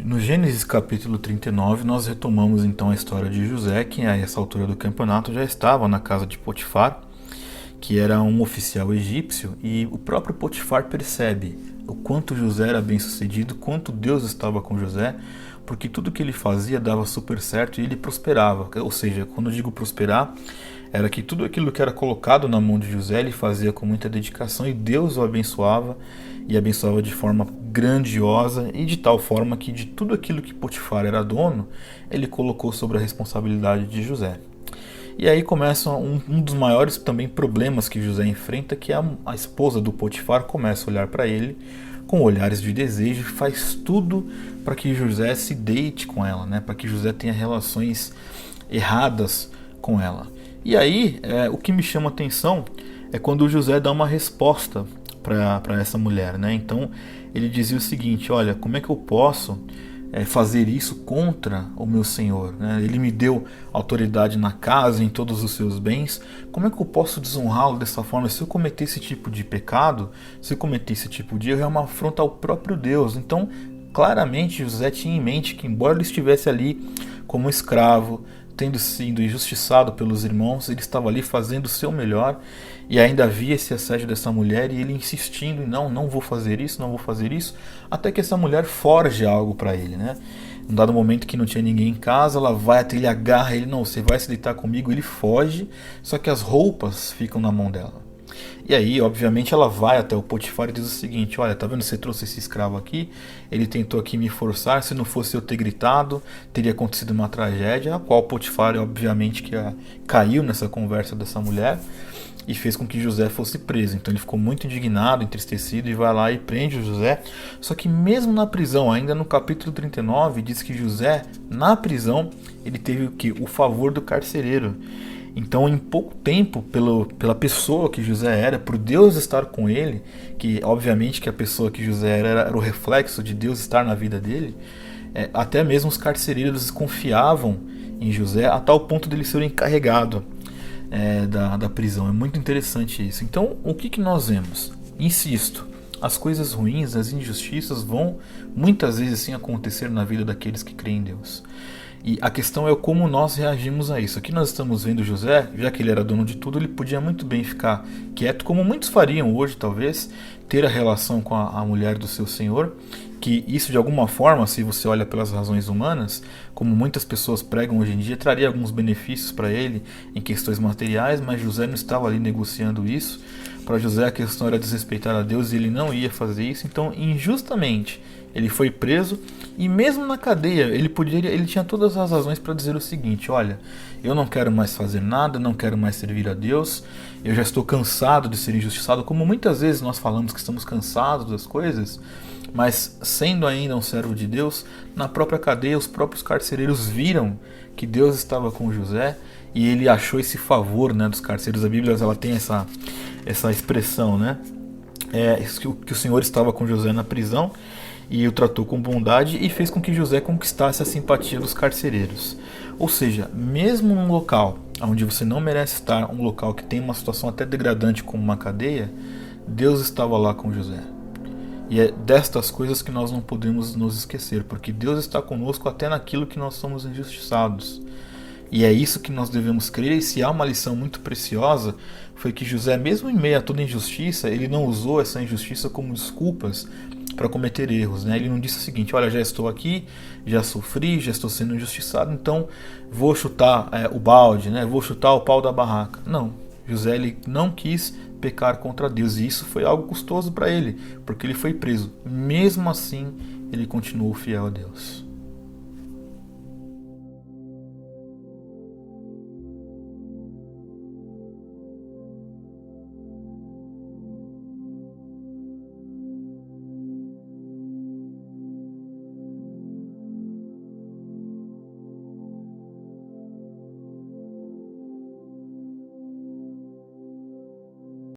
No Gênesis capítulo 39, nós retomamos então a história de José, que a essa altura do campeonato já estava na casa de Potifar, que era um oficial egípcio, e o próprio Potifar percebe o quanto José era bem-sucedido, quanto Deus estava com José, porque tudo que ele fazia dava super certo e ele prosperava. Ou seja, quando eu digo prosperar, era que tudo aquilo que era colocado na mão de José ele fazia com muita dedicação e Deus o abençoava e abençoava de forma grandiosa e de tal forma que de tudo aquilo que Potifar era dono, ele colocou sobre a responsabilidade de José. E aí começa um dos maiores também problemas que José enfrenta, que é a esposa do Potifar começa a olhar para ele com olhares de desejo e faz tudo para que José se deite com ela, né? Para que José tenha relações erradas com ela. E aí, o que me chama a atenção é quando José dá uma resposta para essa mulher, né? Então ele dizia o seguinte: olha, como é que eu posso fazer isso contra o meu Senhor, né? Ele me deu autoridade na casa, em todos os seus bens. Como é que eu posso desonrá-lo dessa forma? Se eu cometer esse tipo de pecado, se eu cometer esse tipo de erro, é uma afronta ao próprio Deus. Então, claramente, José tinha em mente que, embora ele estivesse ali como escravo, tendo sido injustiçado pelos irmãos, ele estava ali fazendo o seu melhor e ainda havia esse assédio dessa mulher e ele insistindo em não vou fazer isso, não vou fazer isso, até que essa mulher forge algo para ele, né? Num dado momento que não tinha ninguém em casa, ela vai até ele, agarra ele, não, você vai se deitar comigo, ele foge, só que as roupas ficam na mão dela. E aí, obviamente, ela vai até o Potifar e diz o seguinte: olha, tá vendo, você trouxe esse escravo aqui, ele tentou aqui me forçar, se não fosse eu ter gritado, teria acontecido uma tragédia, a qual Potifar, obviamente, que caiu nessa conversa dessa mulher e fez com que José fosse preso. Então ele ficou muito indignado, entristecido e vai lá e prende o José. Só que mesmo na prisão, ainda no capítulo 39, diz que José, na prisão, ele teve o que? O favor do carcereiro. Então, em pouco tempo, pela pessoa que José era, por Deus estar com ele, que obviamente que a pessoa que José era o reflexo de Deus estar na vida dele, até mesmo os carcereiros confiavam em José a tal ponto dele ser o encarregado da prisão. É muito interessante isso. Então, o que nós vemos? Insisto, as coisas ruins, as injustiças vão muitas vezes sim acontecer na vida daqueles que creem em Deus. E a questão é como nós reagimos a isso. Aqui nós estamos vendo José, já que ele era dono de tudo, ele podia muito bem ficar quieto, como muitos fariam hoje, talvez, ter a relação com a mulher do seu senhor, que isso de alguma forma, se você olha pelas razões humanas, como muitas pessoas pregam hoje em dia, traria alguns benefícios para ele em questões materiais, mas José não estava ali negociando isso. Para José a questão era desrespeitar a Deus e ele não ia fazer isso, então injustamente ele foi preso e mesmo na cadeia ele tinha todas as razões para dizer o seguinte: olha, eu não quero mais fazer nada, não quero mais servir a Deus, eu já estou cansado de ser injustiçado, como muitas vezes nós falamos que estamos cansados das coisas, mas sendo ainda um servo de Deus, na própria cadeia os próprios carcereiros viram que Deus estava com José e ele achou esse favor, né, dos carcereiros. A Bíblia ela tem essa expressão, né? Que o Senhor estava com José na prisão e o tratou com bondade e fez com que José conquistasse a simpatia dos carcereiros. Ou seja, mesmo num local onde você não merece estar, um local que tem uma situação até degradante como uma cadeia, Deus estava lá com José. E é destas coisas que nós não podemos nos esquecer, porque Deus está conosco até naquilo que nós somos injustiçados. E é isso que nós devemos crer, e se há uma lição muito preciosa, foi que José, mesmo em meio a toda injustiça, ele não usou essa injustiça como desculpas para cometer erros, né? Ele não disse o seguinte: olha, já estou aqui, já sofri, já estou sendo injustiçado, então vou chutar o balde, né? Vou chutar o pau da barraca. Não, José ele não quis pecar contra Deus, e isso foi algo custoso para ele, porque ele foi preso. Mesmo assim, ele continuou fiel a Deus.